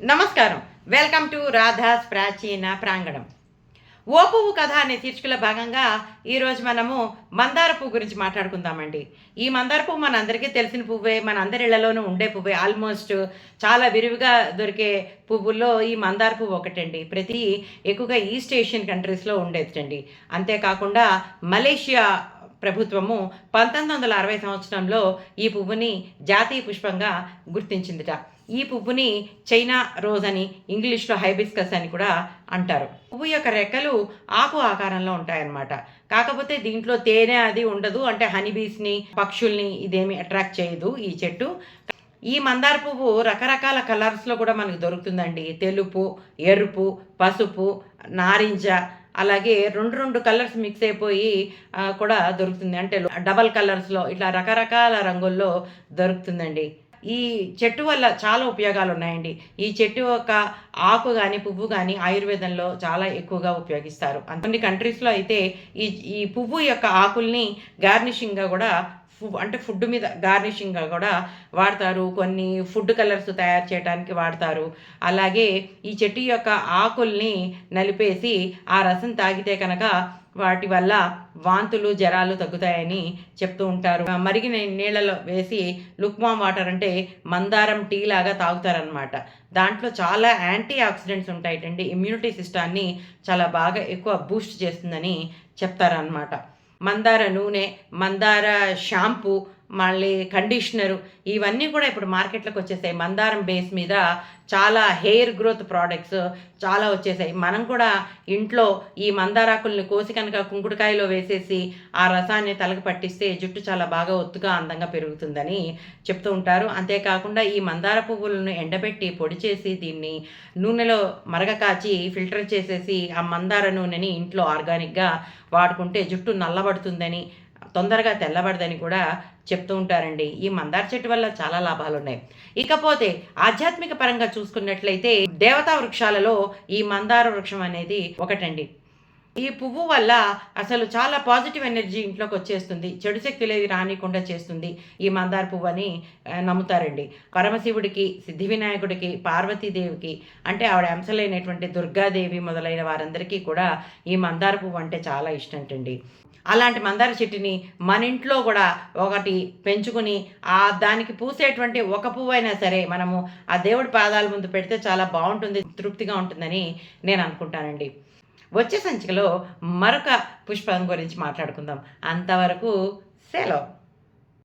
నమస్కారం. Welcome to Radha's ప్రాచీన ప్రాంగణం. ఓ పువ్వు కథ అనే శీర్షికలో భాగంగా ఈరోజు మనము మందార పువ్వు గురించి మాట్లాడుకుందామండి. ఈ మందార పువ్వు మనందరికీ తెలిసిన పువ్వే, మన అందరి ఇళ్లలోనూ ఉండే పువ్వే. ఆల్మోస్ట్ చాలా విరివిగా దొరికే పువ్వుల్లో ఈ మందార పువ్వు ఒకటండి. ఎక్కువగా ఈస్ట్ ఏషియన్ కంట్రీస్లో ఉండేదండి. అంతేకాకుండా మలేషియా ప్రభుత్వము 1960 సంవత్సరంలో ఈ పువ్వుని జాతీయ పుష్పంగా గుర్తించిందిట. ఈ పువ్వుని చైనా రోజ్ అని, ఇంగ్లీష్లో హైబిస్కస్ అని కూడా అంటారు. పువ్వు యొక్క రెక్కలు ఆకు ఆకారంలో ఉంటాయన్నమాట. కాకపోతే దీంట్లో తేనె అది ఉండదు. అంటే హనీబీస్ని, పక్షుల్ని ఇదేమి అట్రాక్ట్ చేయదు ఈ చెట్టు. ఈ మందార పువ్వు రకరకాల కలర్స్లో కూడా మనకు దొరుకుతుందండి. తెలుపు, ఎరుపు, పసుపు, నారింజ, అలాగే రెండు కలర్స్ మిక్స్ అయిపోయి కూడా దొరుకుతుంది. అంటే డబల్ కలర్స్లో ఇట్లా రకరకాల రంగుల్లో దొరుకుతుందండి. ఈ చెట్టు వల్ల చాలా ఉపయోగాలు ఉన్నాయండి. ఈ చెట్టు యొక్క ఆకు కానీ పువ్వు కానీ ఆయుర్వేదంలో చాలా ఎక్కువగా ఉపయోగిస్తారు. కొన్ని కంట్రీస్లో అయితే ఈ ఈ పువ్వు యొక్క ఆకుల్ని గార్నిషింగ్గా కూడా అంటే ఫుడ్ మీద గార్నిషింగ్గా కూడా వాడతారు. కొన్ని ఫుడ్ కలర్స్ తయారు చేయడానికి వాడతారు. అలాగే ఈ చెట్టు యొక్క ఆకుల్ని నలిపేసి ఆ రసం తాగితే కనుక వాటి వల్ల వాంతులు, జరాలు తగ్గుతాయని చెప్తూ ఉంటారు. మరిగిన నీళ్ళలో వేసి లుక్వామ్ వాటర్ అంటే మందారం టీ లాగా తాగుతారనమాట. దాంట్లో చాలా యాంటీ ఆక్సిడెంట్స్ ఉంటాయటండి. ఇమ్యూనిటీ సిస్టాన్ని చాలా బాగా ఎక్కువ బూస్ట్ చేస్తుందని చెప్తారనమాట. మందార నూనె, మందార షాంపూ, మళ్ళీ కండిషనరు ఇవన్నీ కూడా ఇప్పుడు మార్కెట్లోకి వచ్చేసాయి. మందారం బేస్ మీద చాలా హెయిర్ గ్రోత్ ప్రోడక్ట్స్ చాలా వచ్చేసాయి. మనం కూడా ఇంట్లో ఈ మందారాకుల్ని కోసి కనుక కుంకుడుకాయలో వేసేసి ఆ రసాన్ని తలకు పట్టిస్తే జుట్టు చాలా బాగా ఒత్తుగా అందంగా పెరుగుతుందని చెప్తూ ఉంటారు. అంతేకాకుండా ఈ మందార పువ్వులను ఎండబెట్టి పొడి చేసి దీన్ని నూనెలో మరగకాచి ఫిల్టర్ చేసేసి ఆ మందార నూనెని ఇంట్లో ఆర్గానిక్గా వాడుకుంటే జుట్టు నల్లబడుతుందని, తొందరగా తెల్లబడదని కూడా చెప్తూ ఉంటారండి. ఈ మందార చెట్టు వల్ల చాలా లాభాలు ఉన్నాయి. ఇకపోతే ఆధ్యాత్మిక పరంగా చూసుకున్నట్లయితే దేవతా వృక్షాలలో ఈ మందార వృక్షం అనేది ఒకటండి. ఈ పువ్వు వల్ల అసలు చాలా పాజిటివ్ ఎనర్జీ ఇంట్లోకి వచ్చేస్తుంది. చెడు శక్తులేవి రానికుండా చేస్తుంది ఈ మందార పువ్వు అని నమ్ముతారండి. పరమశివుడికి, సిద్ధి వినాయకుడికి, పార్వతీదేవికి అంటే ఆవిడ అంశలైనటువంటి దుర్గాదేవి మొదలైన వారందరికీ కూడా ఈ మందార పువ్వు అంటే చాలా ఇష్టంటండి. అలాంటి మందార చెట్టుని మన ఇంట్లో కూడా ఒకటి పెంచుకుని దానికి పూసేటువంటి ఒక పువ్వు అయినా సరే మనము ఆ దేవుడి పాదాల ముందు పెడితే చాలా బాగుంటుంది, తృప్తిగా ఉంటుందని నేను అనుకుంటానండి. వచ్చే సంచికలో మరొక పుష్పం గురించి మాట్లాడుకుందాం. అంతవరకు సెలవు.